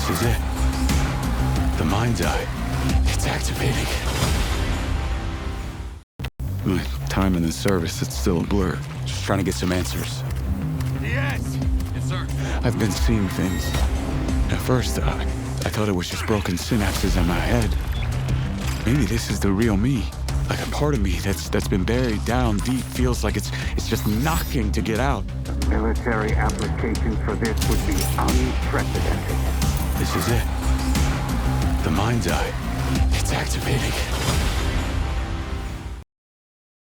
This is it. The mind's eye. It's activating. My time in the service, it's still a blur. Just trying to get some answers. Yes! Yes, sir. I've been seeing things. At first, I thought it was just broken synapses in my head. Maybe this is the real me. Like a part of me that's been buried down deep feels like it's just knocking to get out. Military application for this would be unprecedented. This is it. The mind's eye. It's activating.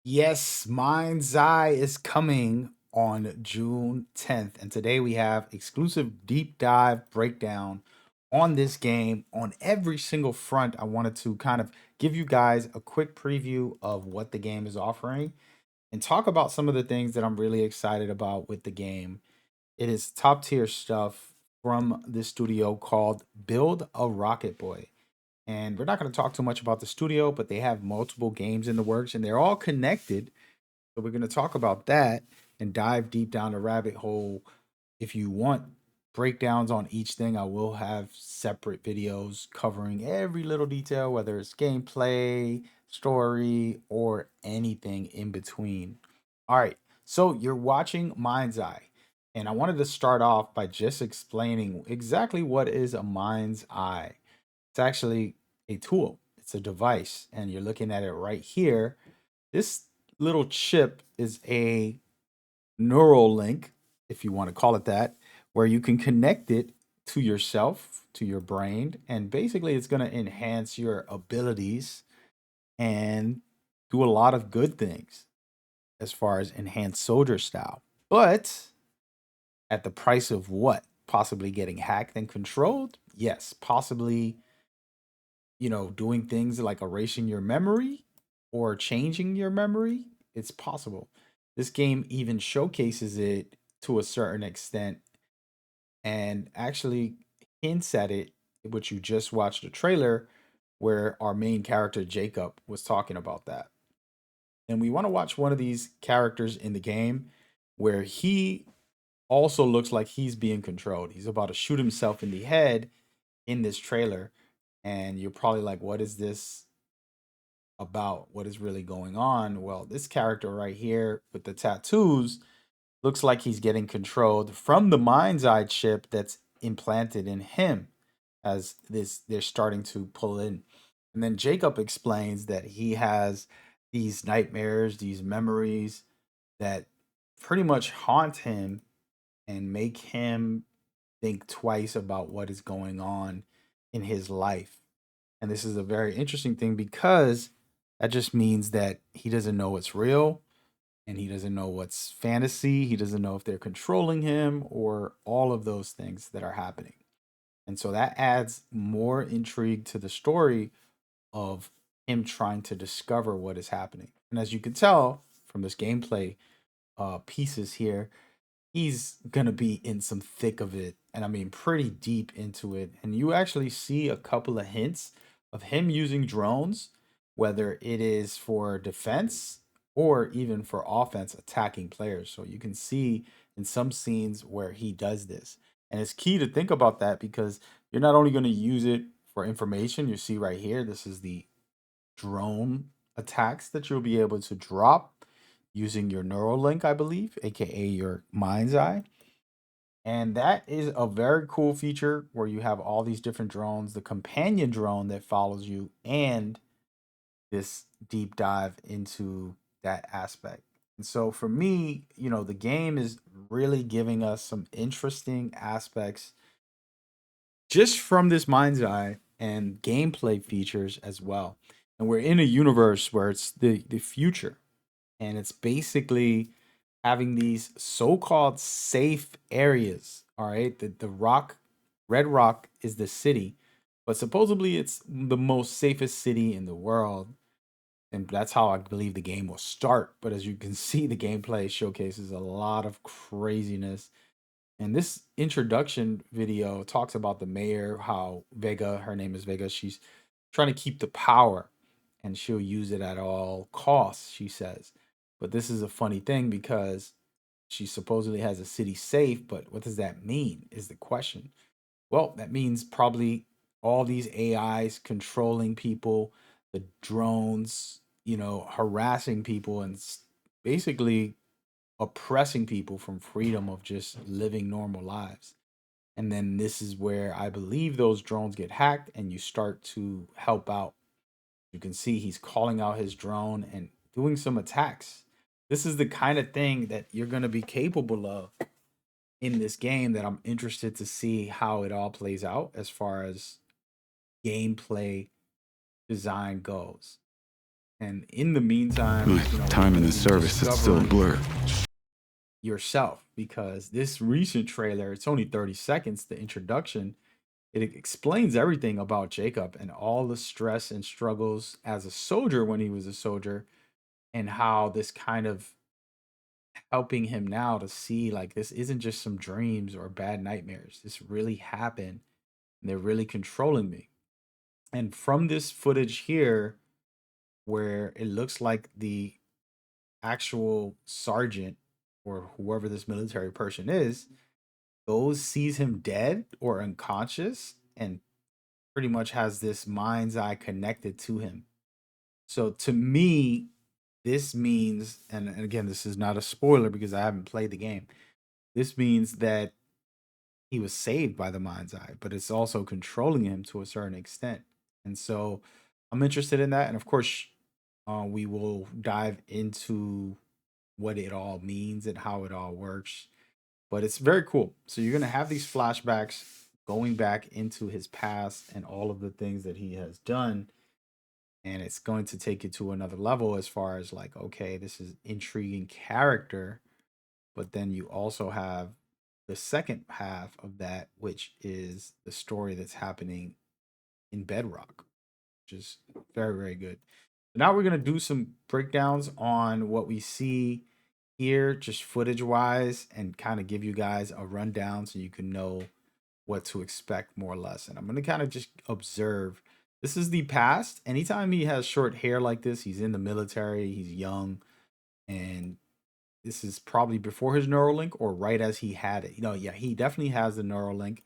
Yes, MindsEye is coming on June 10th. And today we have exclusive deep dive breakdown on this game on every single front. I wanted to kind of give you guys a quick preview of what the game is offering and talk about some of the things that I'm really excited about with the game. It is top tier stuff from this studio called Build a Rocket Boy. And we're not going to talk too much about the studio, but they have multiple games in the works and they're all connected. So we're going to talk about that and dive deep down the rabbit hole. If you want breakdowns on each thing, I will have separate videos covering every little detail, whether it's gameplay, story, or anything in between. All right, so you're watching MindsEye, and I wanted to start off by just explaining exactly what is a mind's eye. It's actually a tool, it's a device, and you're looking at it right here. This little chip is a neural link, if you want to call it that, where you can connect it to yourself, to your brain, and basically it's going to enhance your abilities and do a lot of good things as far as enhanced soldier style. But at the price of what? Possibly getting hacked and controlled? Yes, possibly, doing things like erasing your memory or changing your memory. It's possible. This game even showcases it to a certain extent and actually hints at it, which you just watched a trailer where our main character Jacob was talking about that. And we want to watch one of these characters in the game where he also looks like he's being controlled. He's about to shoot himself in the head in this trailer. And you're probably like, what is this about? What is really going on? Well, this character right here with the tattoos looks like he's getting controlled from the mind's eye chip that's implanted in him as this they're starting to pull in. And then Jacob explains that he has these nightmares, these memories that pretty much haunt him and make him think twice about what is going on in his life. And this is a very interesting thing because that just means that he doesn't know what's real and he doesn't know what's fantasy. He doesn't know if they're controlling him or all of those things that are happening. And so that adds more intrigue to the story of him trying to discover what is happening. And as you can tell from this gameplay pieces here, he's gonna be in some thick of it, and I mean pretty deep into it. And you actually see a couple of hints of him using drones, whether it is for defense or even for offense, attacking players. So you can see in some scenes where he does this. And it's key to think about that because you're not only going to use it for information, you see right here, this is the drone attacks that you'll be able to drop using your neural link, I believe, aka your mind's eye. And that is a very cool feature where you have all these different drones, the companion drone that follows you, and this deep dive into that aspect. And so for me, the game is really giving us some interesting aspects just from this mind's eye and gameplay features as well. And we're in a universe where it's the future. And it's basically having these so-called safe areas. All right. The rock, Red Rock is the city, but supposedly it's the most safest city in the world. And that's how I believe the game will start. But as you can see, the gameplay showcases a lot of craziness. And this introduction video talks about the mayor, how Vega, her name is Vega, she's trying to keep the power and she'll use it at all costs, she says. But this is a funny thing because she supposedly has a city safe, but what does that mean is the question. Well, that means probably all these AIs controlling people, the drones, harassing people and basically oppressing people from freedom of just living normal lives. And then this is where I believe those drones get hacked and you start to help out. You can see he's calling out his drone and doing some attacks. This is the kind of thing that you're going to be capable of in this game that I'm interested to see how it all plays out as far as gameplay design goes. And in the meantime, we're Time in going the to be service is still a discovering blur. yourself because this recent trailer, it's only 30 seconds, the introduction, it explains everything about Jacob and all the stress and struggles as a soldier when he was a soldier, and how this kind of helping him now to see like this isn't just some dreams or bad nightmares. This really happened and they're really controlling me. And from this footage here, where it looks like the actual sergeant or whoever this military person is goes, sees him dead or unconscious, and pretty much has this mind's eye connected to him. So to me, this means, and again, this is not a spoiler because I haven't played the game. This means that he was saved by the mind's eye, but it's also controlling him to a certain extent. And so I'm interested in that. And of course, we will dive into what it all means and how it all works. But it's very cool. So you're going to have these flashbacks going back into his past and all of the things that he has done. And it's going to take you to another level as far as like, okay, this is intriguing character. But then you also have the second half of that, which is the story that's happening in Bedrock, which is very, very good. Now we're going to do some breakdowns on what we see here, just footage wise, and kind of give you guys a rundown so you can know what to expect more or less. And I'm going to kind of just observe. This is the past. Anytime he has short hair like this, he's in the military, he's young, and this is probably before his Neuralink or right as he had it. Yeah, he definitely has the Neuralink.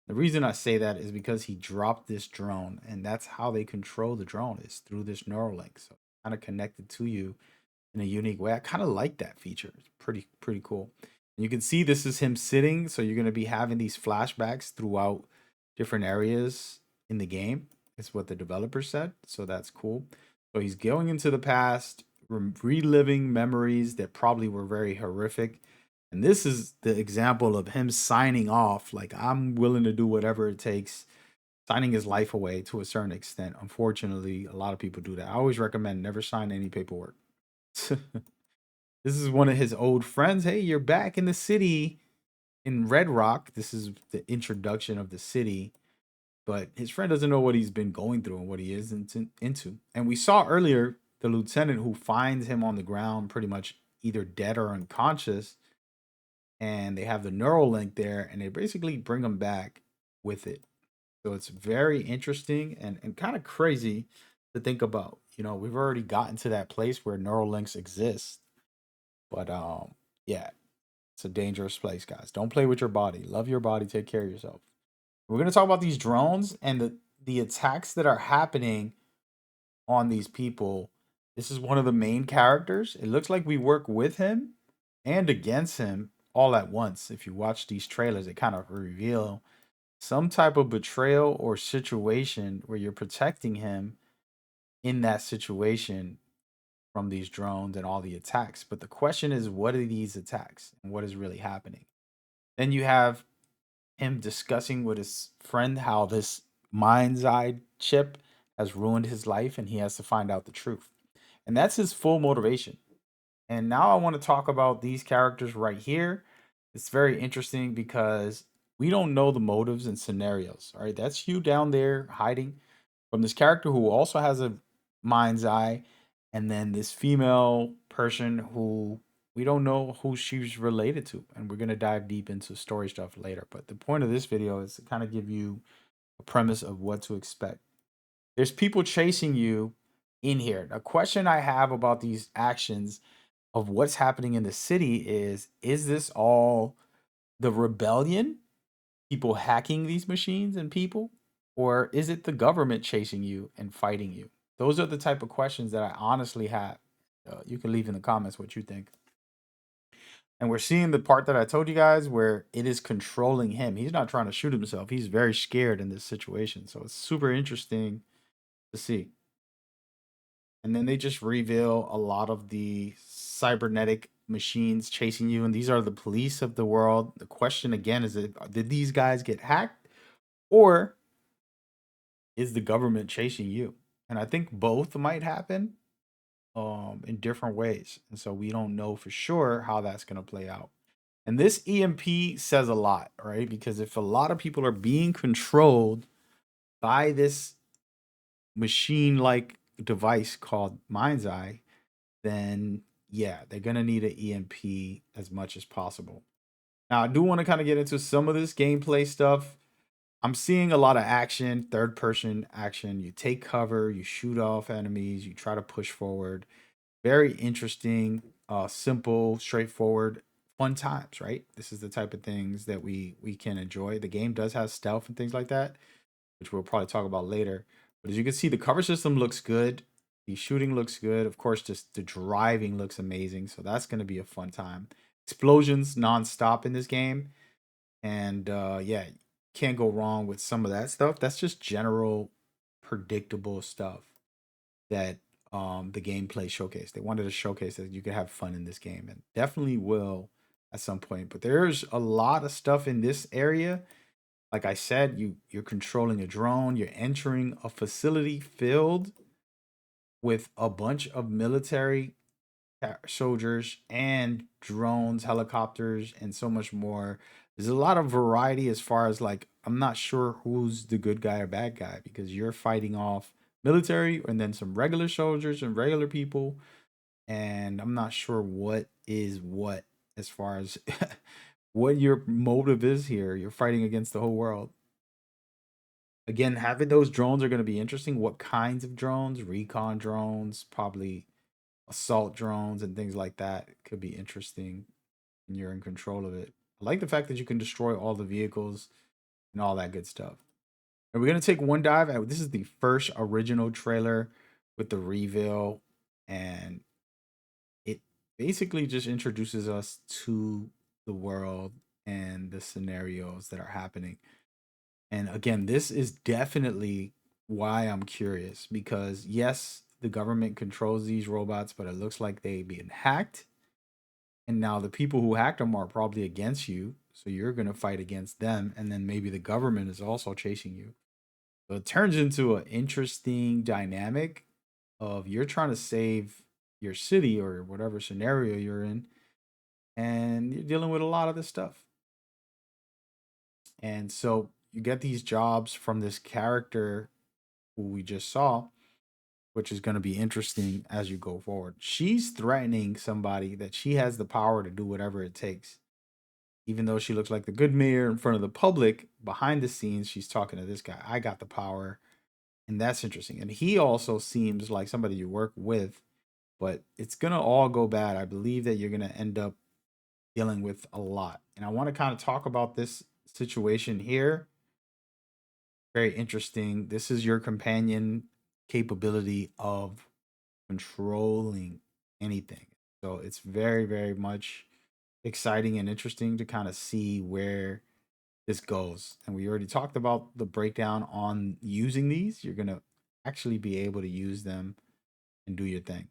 The reason I say that is because he dropped this drone, and that's how they control the drone is through this Neuralink. So kind of connected to you in a unique way. I kind of like that feature. It's pretty cool. And you can see this is him sitting, so you're going to be having these flashbacks throughout different areas in the game. It's what the developer said, so that's cool. So he's going into the past, reliving memories that probably were very horrific. And this is the example of him signing off, like, I'm willing to do whatever it takes, signing his life away to a certain extent. Unfortunately, a lot of people do that. I always recommend never sign any paperwork. This is one of his old friends. Hey, you're back in the city in Red Rock. This is the introduction of the city, but his friend doesn't know what he's been going through and what he is into. And we saw earlier the lieutenant who finds him on the ground, pretty much either dead or unconscious. And they have the neural link there, and they basically bring him back with it. So it's very interesting and kind of crazy to think about. We've already gotten to that place where neural links exist. But yeah, it's a dangerous place, guys. Don't play with your body. Love your body. Take care of yourself. We're gonna talk about these drones and the attacks that are happening on these people. This is one of the main characters. It looks like we work with him and against him all at once. If you watch these trailers, they kind of reveal some type of betrayal or situation where you're protecting him in that situation from these drones and all the attacks. But the question is, what are these attacks and what is really happening? Then you have him discussing with his friend how this mind's eye chip has ruined his life and he has to find out the truth. And that's his full motivation. And now I want to talk about these characters right here. It's very interesting because we don't know the motives and scenarios. All right, that's you down there hiding from this character who also has a mind's eye, and then this female person who we don't know who she's related to. And we're going to dive deep into story stuff later. But the point of this video is to kind of give you a premise of what to expect. There's people chasing you in here. A question I have about these actions of what's happening in the city is this all the rebellion people hacking these machines and people, or is it the government chasing you and fighting you? Those are the type of questions that I honestly have. You can leave in the comments what you think. And we're seeing the part that I told you guys where it is controlling him. He's not trying to shoot himself. He's very scared in this situation. So it's super interesting to see. And then they just reveal a lot of the cybernetic machines chasing you. And these are the police of the world. The question again is, did these guys get hacked? Or is the government chasing you? And I think both might happen in different ways. And so we don't know for sure how that's going to play out. And this EMP says a lot, right? Because if a lot of people are being controlled by this machine like device called MindsEye, then yeah, they're going to need an EMP as much as possible. Now, I do want to kind of get into some of this gameplay stuff. I'm seeing a lot of action, third person action. You take cover, you shoot off enemies, you try to push forward. Very interesting, simple, straightforward, fun times, right? This is the type of things that we can enjoy. The game does have stealth and things like that, which we'll probably talk about later. But as you can see, the cover system looks good. The shooting looks good. Of course, just the driving looks amazing. So that's going to be a fun time. Explosions nonstop in this game. And yeah, can't go wrong with some of that stuff. That's just general predictable stuff that the gameplay showcase. They wanted to showcase that you could have fun in this game, and definitely will at some point. But there's a lot of stuff in this area. Like I said, you're controlling a drone, you're entering a facility filled with a bunch of military soldiers and drones, helicopters, and so much more. There's a lot of variety as far as like, I'm not sure who's the good guy or bad guy because you're fighting off military and then some regular soldiers and regular people. And I'm not sure what is what as far as what your motive is here. You're fighting against the whole world. Again, having those drones are going to be interesting. What kinds of drones? Recon drones, probably assault drones and things like that could be interesting and you're in control of it. I like the fact that you can destroy all the vehicles and all that good stuff. And we're going to take one dive. This is the first original trailer with the reveal, and it basically just introduces us to the world and the scenarios that are happening. And again, this is definitely why I'm curious because yes, the government controls these robots, but it looks like they've been hacked. And now the people who hacked them are probably against you. So you're going to fight against them. And then maybe the government is also chasing you. So it turns into an interesting dynamic of you're trying to save your city or whatever scenario you're in. And you're dealing with a lot of this stuff. And so you get these jobs from this character who we just saw, which is going to be interesting as you go forward. She's threatening somebody that she has the power to do whatever it takes. Even though she looks like the good mayor in front of the public, behind the scenes, she's talking to this guy. I got the power. And that's interesting. And he also seems like somebody you work with, but it's going to all go bad. I believe that you're going to end up dealing with a lot. And I want to kind of talk about this situation here. Very interesting. This is your companion capability of controlling anything. So it's very, very much exciting and interesting to kind of see where this goes. And we already talked about the breakdown on using these. You're going to actually be able to use them and do your thing.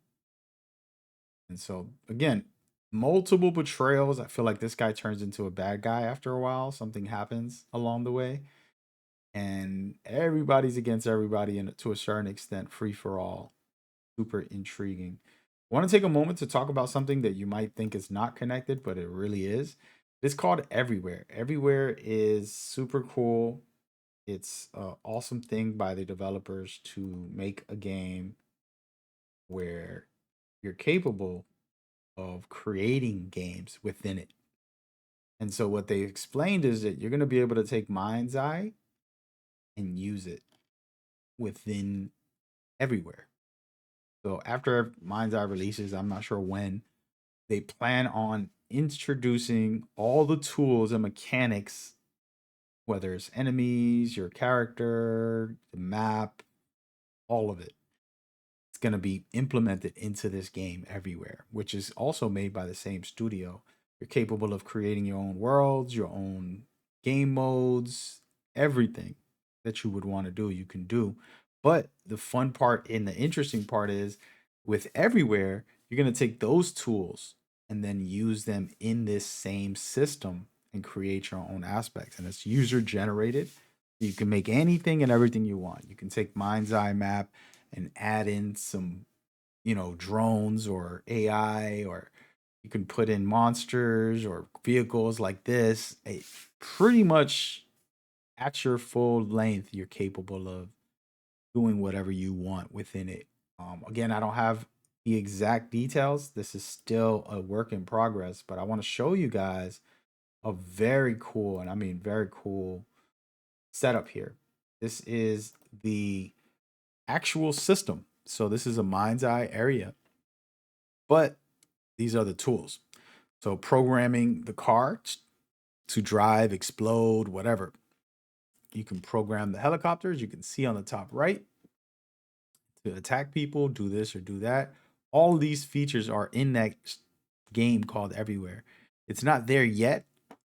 And so, again, multiple betrayals. I feel like this guy turns into a bad guy after a while. Something happens along the way. And everybody's against everybody, and to a certain extent, free for all. Super intriguing. I want to take a moment to talk about something that you might think is not connected, but it really is. It's called Everywhere. Everywhere is super cool. It's an awesome thing by the developers to make a game where you're capable of creating games within it. And so what they explained is that you're going to be able to take MindsEye and use it within Everywhere. So after MindsEye releases, I'm not sure when, they plan on introducing all the tools and mechanics whether it's enemies, your character, the map, all of it. It's going to be implemented into this game everywhere, which is also made by the same studio. You're capable of creating your own worlds, your own game modes, everything that you would want to do, you can do. But the fun part and the interesting part is with everywhere, you're going to take those tools and then use them in this same system and create your own aspects. And it's user generated. You can make anything and everything you want. You can take Mind's Eye map and add in some, drones or AI, or you can put in monsters or vehicles like this. Pretty much at your full length, you're capable of doing whatever you want within it. Again, I don't have the exact details. This is still a work in progress, but I want to show you guys a very cool, and I mean very cool setup here. This is the actual system. So this is a Mind's Eye area, but these are the tools. So programming the car to drive, explode, whatever. You can program the helicopters. You can see on the top right to attack people, do this or do that. All these features are in that game called Everywhere. It's not there yet.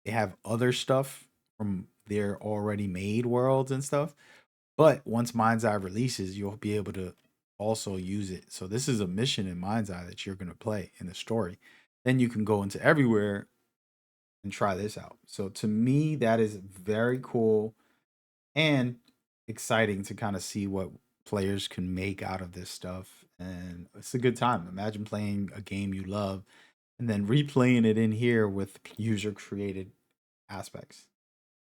They have other stuff from their already made worlds and stuff. But once Mind's Eye releases, you'll be able to also use it. So this is a mission in Mind's Eye that you're going to play in the story. Then you can go into Everywhere and try this out. So to me, that is very cool and exciting to kind of see what players can make out of this stuff. And it's a good time. Imagine playing a game you love and then replaying it in here with user created aspects.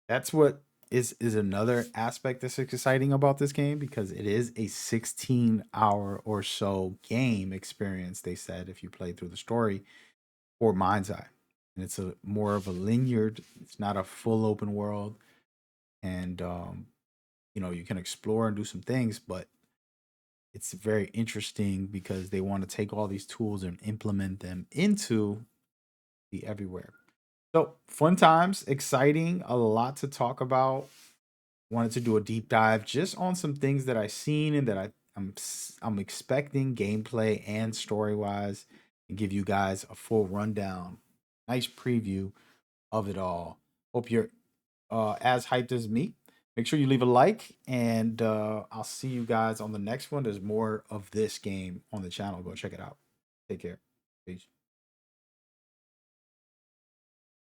That's what is another aspect that's exciting about this game, because it is a 16-hour or so game experience, they said, if you play through the story for Mind's Eye. And it's a more of a linear, it's not a full open world. And you can explore and do some things, but it's very interesting because they want to take all these tools and implement them into the Everywhere. So fun times, exciting, a lot to talk about. Wanted to do a deep dive just on some things that I've seen and that I'm expecting gameplay and story wise, and give you guys a full rundown, nice preview of it all. Hope you're as hyped as me. Make sure you leave a like, and I'll see you guys on the next one. There's more of this game on the channel. Go check it out. Take care. Peace.